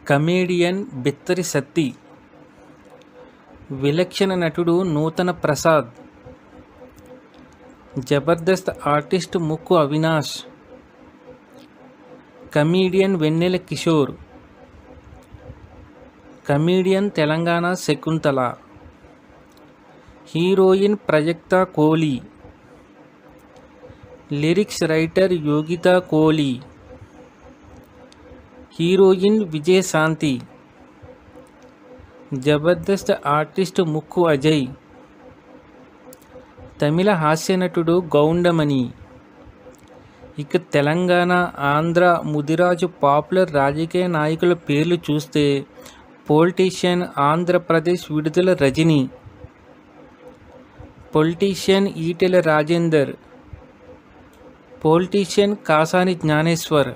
Comedian బిత్తరి Satti, విలక్షణ నటుడు నూతన Prasad, Jabardasth artist Mukku Avinash, comedian Vennela Kishore, comedian Telangana Shakuntala, heroine Prajakta Koli, lyrics writer Yogita Koli, heroine Vijayashanti, Jabardasth artist Mukku Ajay, తమిళ హాస్యనటుడు గౌండమణి. ఇక తెలంగాణ, ఆంధ్ర, ముదిరాజు పాపులర్ రాజకీయ నాయకుల పేర్లు చూస్తే పొలిటీషియన్ ఆంధ్రప్రదేశ్ విడుదల రజని, పొలిటీషియన్ ఈటెల రాజేందర్, పొలిటీషియన్ కాసాని జ్ఞానేశ్వర్,